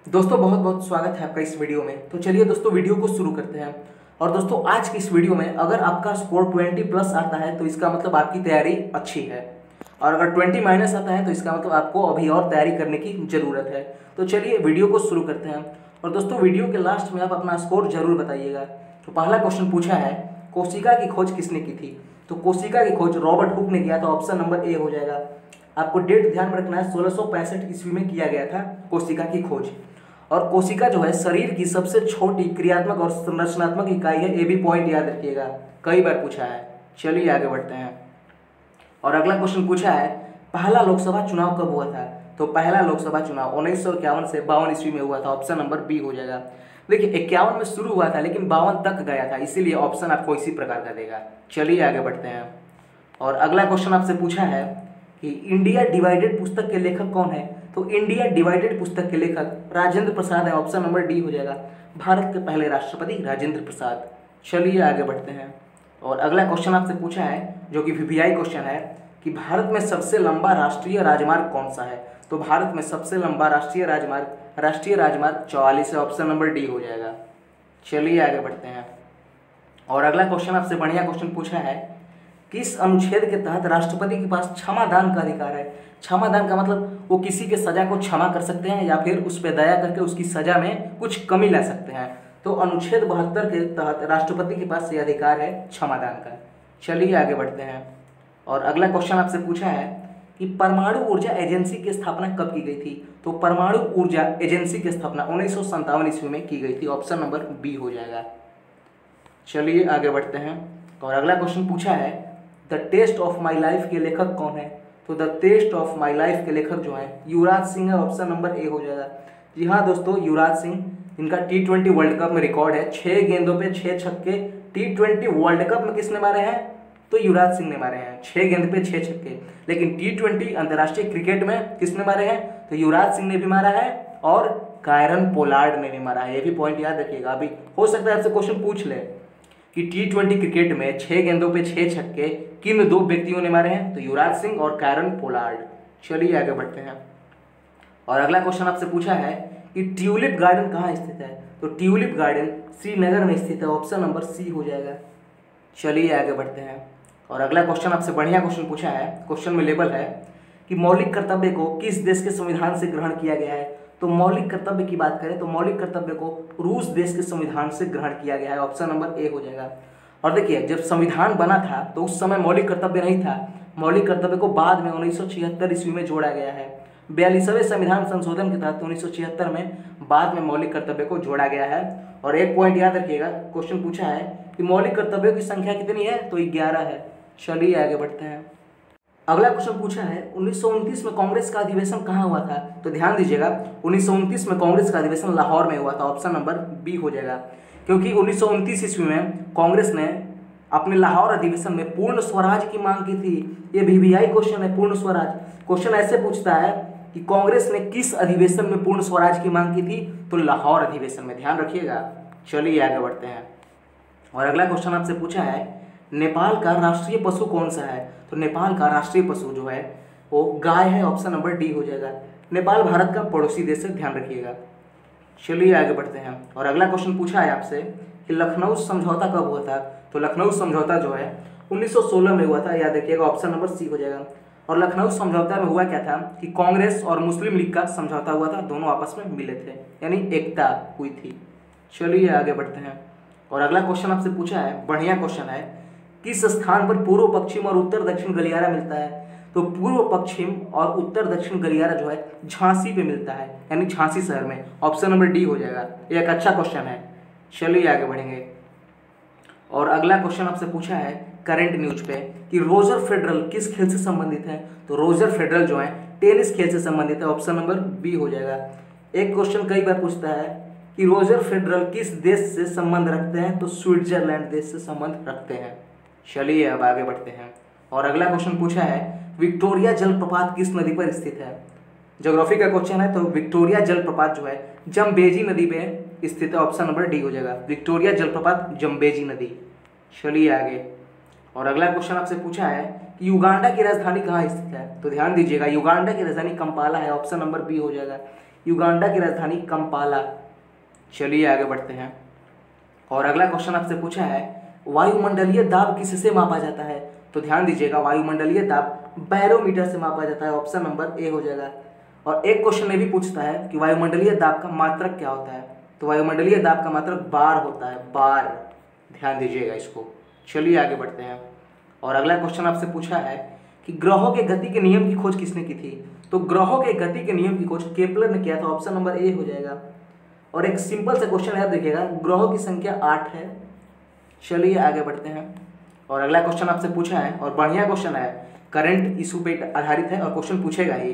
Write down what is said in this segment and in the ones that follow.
दोस्तों बहुत बहुत स्वागत है आपका इस वीडियो में। तो चलिए दोस्तों वीडियो को शुरू करते हैं। और दोस्तों आज की इस वीडियो में अगर आपका स्कोर 20 प्लस आता है तो इसका मतलब आपकी तैयारी अच्छी है, और अगर 20 माइनस आता है तो इसका मतलब आपको अभी और तैयारी करने की ज़रूरत है। तो चलिए वीडियो को शुरू करते हैं। और दोस्तों वीडियो के लास्ट में आप अपना स्कोर जरूर बताइएगा। तो पहला क्वेश्चन पूछा है, कोशिका की खोज किसने की थी? तो कोशिका की खोज रॉबर्ट हुक ने किया, तो ऑप्शन नंबर ए हो जाएगा। आपको डेट ध्यान में रखना है, 1665 ईस्वी में किया गया था कोशिका की खोज। और कोशिका जो है शरीर की सबसे छोटी क्रियात्मक और संरचनात्मक इकाई है, ये भी पॉइंट याद रखिएगा, कई बार पूछा है। चलिए आगे बढ़ते हैं। और अगला क्वेश्चन पूछा है, पहला लोकसभा चुनाव कब हुआ था? तो पहला लोकसभा चुनाव 1951 से 52 ईस्वी में हुआ था, ऑप्शन नंबर बी हो जाएगा। देखिए 51 में शुरू हुआ था लेकिन 52 तक गया था, इसीलिए ऑप्शन आपको इसी प्रकार का देगा। चलिए आगे बढ़ते हैं। और अगला क्वेश्चन आपसे पूछा है कि इंडिया डिवाइडेड पुस्तक के लेखक कौन है? तो इंडिया डिवाइडेड पुस्तक के लेखक राजेंद्र प्रसाद है, ऑप्शन नंबर डी हो जाएगा। भारत के पहले राष्ट्रपति राजेंद्र प्रसाद। चलिए आगे बढ़ते हैं। और अगला क्वेश्चन आपसे पूछा है जो कि वीवीआई क्वेश्चन है कि भारत में सबसे लंबा राष्ट्रीय राजमार्ग कौन सा है? तो भारत में सबसे लंबा राष्ट्रीय राजमार्ग 44 है, ऑप्शन नंबर डी हो जाएगा। चलिए आगे बढ़ते हैं। और अगला क्वेश्चन आपसे बढ़िया क्वेश्चन पूछा है, किस अनुच्छेद के तहत राष्ट्रपति के पास क्षमादान का अधिकार है? क्षमादान का मतलब वो किसी के सजा को क्षमा कर सकते हैं या फिर उस पर दया करके उसकी सजा में कुछ कमी ला सकते हैं। तो अनुच्छेद 72 के तहत राष्ट्रपति के पास ये अधिकार है क्षमादान का। चलिए आगे बढ़ते हैं। और अगला क्वेश्चन आपसे पूछा है कि परमाणु ऊर्जा एजेंसी की स्थापना कब की गई थी? तो परमाणु ऊर्जा एजेंसी की स्थापना 1957 ईस्वी में की गई थी, ऑप्शन नंबर बी हो जाएगा। चलिए आगे बढ़ते हैं। और अगला क्वेश्चन पूछा है, the test of my life के लेखक कौन है? तो the test of my life के लेखक जो है युवराज सिंह है, ऑप्शन नंबर ए हो जाएगा। जी हाँ दोस्तों, युवराज सिंह, इनका T20 वर्ल्ड कप में रिकॉर्ड है 6 गेंदों पे 6 छक्के। T20 वर्ल्ड कप में किसने मारे हैं? तो युवराज सिंह ने मारे हैं 6 गेंद पे 6 छक्के। लेकिन T20 अंतर्राष्ट्रीय क्रिकेट में किसने मारे हैं? तो युवराज सिंह ने भी मारा है और कायरन पोलार्ड ने भी मारा है। ये भी पॉइंट याद रखिएगा। अभी हो सकता है आपसे क्वेश्चन पूछ ले कि T20 क्रिकेट में 6 गेंदों पे 6 छक्के किन दो व्यक्तियों ने मारे हैं? तो युवराज सिंह और कायरन पोलार्ड। चलिए आगे बढ़ते हैं। और अगला क्वेश्चन आपसे पूछा है कि ट्यूलिप गार्डन कहाँ स्थित है? तो ट्यूलिप गार्डन श्रीनगर में स्थित है, ऑप्शन नंबर सी हो जाएगा। चलिए आगे बढ़ते हैं। और अगला क्वेश्चन आपसे बढ़िया क्वेश्चन पूछा है, क्वेश्चन में लेबल है कि मौलिक कर्तव्य को किस देश के संविधान से ग्रहण किया गया है? तो मौलिक कर्तव्य की बात करें तो मौलिक कर्तव्य को रूस देश के संविधान से ग्रहण किया गया है, ऑप्शन नंबर ए हो जाएगा। और देखिए जब संविधान बना था तो उस समय मौलिक कर्तव्य नहीं था, मौलिक कर्तव्य को बाद में 1976 ईस्वी में जोड़ा गया है। 42वें संविधान संशोधन के तहत 1976 में बाद में मौलिक कर्तव्य को जोड़ा गया है। और एक पॉइंट याद रखिएगा, क्वेश्चन पूछा है कि मौलिक कर्तव्यों की संख्या कितनी है? तो 11 है। चलिए आगे बढ़ते हैं। अगला क्वेश्चन पूछा है 1929 में कांग्रेस का अधिवेशन कहाँ हुआ था? तो ध्यान दीजिएगा 1929 में कांग्रेस का अधिवेशन लाहौर में हुआ था, ऑप्शन नंबर बी हो जाएगा। क्योंकि 1929 ईस्वी में कांग्रेस ने अपने लाहौर अधिवेशन में पूर्ण स्वराज की मांग की थी। ये वीवीआई क्वेश्चन है, पूर्ण स्वराज। क्वेश्चन ऐसे पूछता है कि कांग्रेस ने किस अधिवेशन में पूर्ण स्वराज की मांग की थी? तो लाहौर अधिवेशन में, ध्यान रखिएगा। चलिए आगे बढ़ते हैं। और अगला क्वेश्चन आपसे पूछा है, नेपाल का राष्ट्रीय पशु कौन सा है? तो नेपाल का राष्ट्रीय पशु जो है वो गाय है, ऑप्शन नंबर डी हो जाएगा। नेपाल भारत का पड़ोसी देश है, ध्यान रखिएगा। चलिए आगे बढ़ते हैं। और अगला क्वेश्चन पूछा है आपसे कि लखनऊ समझौता कब हुआ था? तो लखनऊ समझौता जो है 1916 में हुआ था, याद रखिएगा, ऑप्शन नंबर सी हो जाएगा। और लखनऊ समझौता में हुआ क्या था कि कांग्रेस और मुस्लिम लीग का समझौता हुआ था, दोनों आपस में मिले थे, यानी एकता हुई थी। चलिए आगे बढ़ते हैं। और अगला क्वेश्चन आपसे पूछा है, बढ़िया क्वेश्चन है, किस स्थान पर पूर्व पश्चिम और उत्तर दक्षिण गलियारा मिलता है? तो पूर्व पश्चिम और उत्तर दक्षिण गलियारा जो है झांसी पे मिलता है, यानी झांसी शहर में, ऑप्शन नंबर डी हो जाएगा। ये एक अच्छा क्वेश्चन है। चलिए आगे बढ़ेंगे। और अगला क्वेश्चन आपसे पूछा है करंट न्यूज पे कि रोजर फेडरल किस खेल से संबंधित है? तो रोजर फेडरल जो है टेनिस खेल से संबंधित है, ऑप्शन नंबर बी हो जाएगा। एक क्वेश्चन कई बार पूछता है कि रोजर फेडरल किस देश से संबंध रखते हैं? तो स्विट्जरलैंड देश से संबंध रखते हैं। चलिए अब आगे बढ़ते हैं। और अगला क्वेश्चन पूछा है विक्टोरिया जलप्रपात किस नदी पर स्थित है? ज्योग्राफी का क्वेश्चन है, तो विक्टोरिया जलप्रपात जो है जम्बेजी नदी पे स्थित है, ऑप्शन नंबर डी हो जाएगा। विक्टोरिया जलप्रपात जम्बेजी नदी। चलिए आगे। और अगला क्वेश्चन आपसे पूछा है कि युगांडा की राजधानी कहाँ स्थित है? तो ध्यान दीजिएगा युगांडा की राजधानी कंपाला है, ऑप्शन नंबर बी हो जाएगा। युगांडा की राजधानी कंपाला। चलिए आगे बढ़ते हैं। और अगला क्वेश्चन आपसे पूछा है वायुमंडलीय दाब किससे मापा जाता है? तो ध्यान दीजिएगा, वायुमंडलीय दाब बैरोमीटर से मापा जाता है। ऑप्शन नंबर ए हो जाएगा। और एक क्वेश्चन में भी पूछता है कि वायुमंडलीय दाब का मात्रक क्या होता है? तो वायुमंडलीय दाब का मात्रक बार होता है, बार। ध्यान दीजिएगा इसको। चलिए आगे बढ़ते हैं। और अगला क्वेश्चन आपसे पूछा है कि ग्रहों के गति के नियम की खोज किसने की थी? तो ग्रहों के गति के नियम की खोज केपलर ने किया था। ऑप्शन नंबर ए हो जाएगा। और एक सिंपल सा क्वेश्चन याद रखिएगा, ग्रहों की संख्या 8 है। चलिए आगे बढ़ते हैं। और अगला क्वेश्चन आपसे पूछा है और बढ़िया क्वेश्चन है, करंट इशू पे आधारित है और क्वेश्चन पूछेगा ही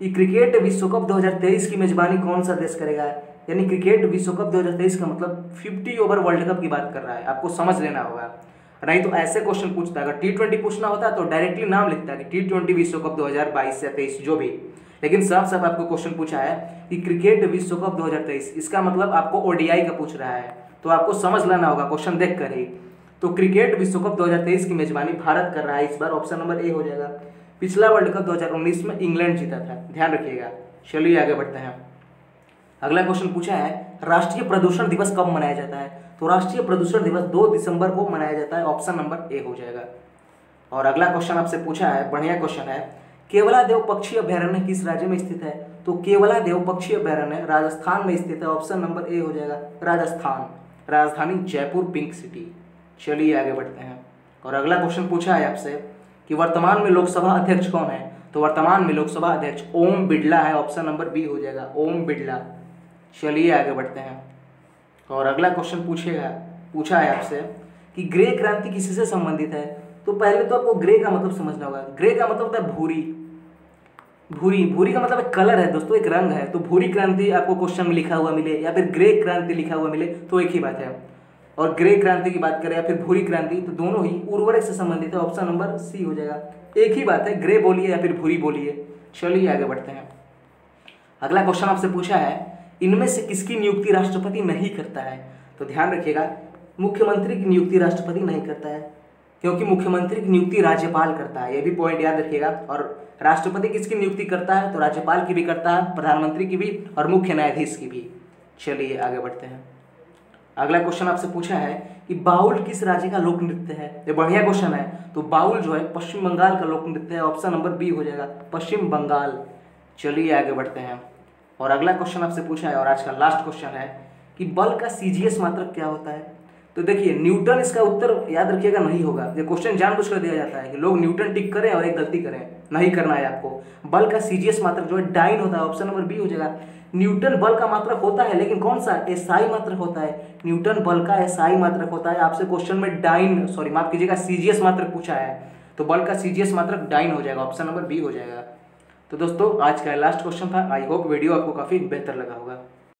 कि क्रिकेट विश्व कप 2023 की मेजबानी कौन सा देश करेगा? यानी क्रिकेट विश्व कप 2023 का मतलब 50 ओवर वर्ल्ड कप की बात कर रहा है, आपको समझ लेना होगा। नहीं तो ऐसे क्वेश्चन पूछता है, अगर T20 पूछना होता तो डायरेक्टली नाम लिखता है कि T20 विश्व कप 2022 या 23 जो भी, लेकिन साफ साफ आपको क्वेश्चन पूछा है कि क्रिकेट विश्व कप 2023, इसका मतलब आपको ओडीआई का पूछ रहा है, तो आपको समझ लेना होगा क्वेश्चन देख कर ही। तो क्रिकेट विश्व कप 2023 की मेजबानी भारत कर रहा है इस बार। ऑप्शन नंबर ए हो जाएगा। पिछला वर्ल्ड कप 2019 में इंग्लैंड जीता था, ध्यान रखिएगा। चलिए आगे बढ़ते हैं। अगला क्वेश्चन पूछा है राष्ट्रीय प्रदूषण दिवस कब मनाया जाता है? तो राष्ट्रीय प्रदूषण दिवस 2 दिसंबर को मनाया जाता है। ऑप्शन नंबर ए हो जाएगा। और अगला क्वेश्चन आपसे पूछा है, बढ़िया क्वेश्चन है, केवलादेव पक्षी अभ्यारण्य किस राज्य में स्थित है? तो केवलादेव पक्षी अभ्यारण्य राजस्थान में स्थित है। ऑप्शन नंबर ए हो जाएगा, राजस्थान। राजधानी जयपुर, पिंक सिटी। चलिए आगे बढ़ते हैं। और अगला क्वेश्चन पूछा है आपसे कि वर्तमान में लोकसभा अध्यक्ष कौन है? तो वर्तमान में लोकसभा अध्यक्ष ओम बिड़ला है। ऑप्शन नंबर बी हो जाएगा, ओम बिड़ला। चलिए आगे बढ़ते हैं। और अगला क्वेश्चन पूछा है आपसे कि ग्रे क्रांति किससे संबंधित है? तो पहले तो आपको ग्रे का मतलब समझना होगा। ग्रे का मतलब होता है भूरी। भूरी, भूरी का मतलब एक कलर है दोस्तों, एक रंग है। तो भूरी क्रांति आपको क्वेश्चन में लिखा हुआ मिले या फिर ग्रे क्रांति लिखा हुआ मिले तो एक ही बात है। और ग्रे क्रांति की बात करें या फिर भूरी क्रांति, तो दोनों ही उर्वरक से संबंधित है। ऑप्शन नंबर सी हो जाएगा। एक ही बात है, ग्रे बोलिए या फिर भूरी बोलिए। चलिए आगे बढ़ते हैं। अगला क्वेश्चन आपसे पूछा है इनमें से किसकी नियुक्ति राष्ट्रपति नहीं करता है? तो ध्यान रखिएगा, मुख्यमंत्री की नियुक्ति राष्ट्रपति नहीं करता है, क्योंकि मुख्यमंत्री की नियुक्ति राज्यपाल करता है। यह भी पॉइंट याद रखिएगा। और राष्ट्रपति किसकी नियुक्ति करता है? तो राज्यपाल की भी करता है, प्रधानमंत्री की भी और मुख्य न्यायाधीश की भी। चलिए आगे बढ़ते हैं। अगला क्वेश्चन आपसे पूछा है कि बाउल किस राज्य का लोक नृत्य है? ये बढ़िया क्वेश्चन है। तो बाउल जो है पश्चिम बंगाल का लोक नृत्य है। ऑप्शन नंबर बी हो जाएगा, पश्चिम बंगाल। चलिए आगे बढ़ते हैं। और अगला क्वेश्चन आपसे पूछा है और आज का लास्ट क्वेश्चन है कि बल का सीजीएस मात्रक क्या होता है? तो देखिए न्यूटन इसका उत्तर याद रखिएगा नहीं होगा। ये क्वेश्चन जानबूझकर दिया जाता है कि लोग न्यूटन टिक करें और एक गलती करें, नहीं करना है आपको। बल का सीजीएस मात्रक जो है डाइन होता है। ऑप्शन नंबर बी हो जाएगा। न्यूटन बल का मात्रक होता है, लेकिन कौन सा? एसआई मात्रक होता है। न्यूटन बल का एसआई मात्रक होता है। आपसे क्वेश्चन में डाइन, सॉरी माफ कीजिएगा, सीजीएस मात्रक पूछा है, तो बल का सीजीएस मात्रक डाइन हो जाएगा। ऑप्शन नंबर बी हो जाएगा। तो दोस्तों आज का लास्ट क्वेश्चन था। आई होप वीडियो आपको काफी बेहतर लगा होगा।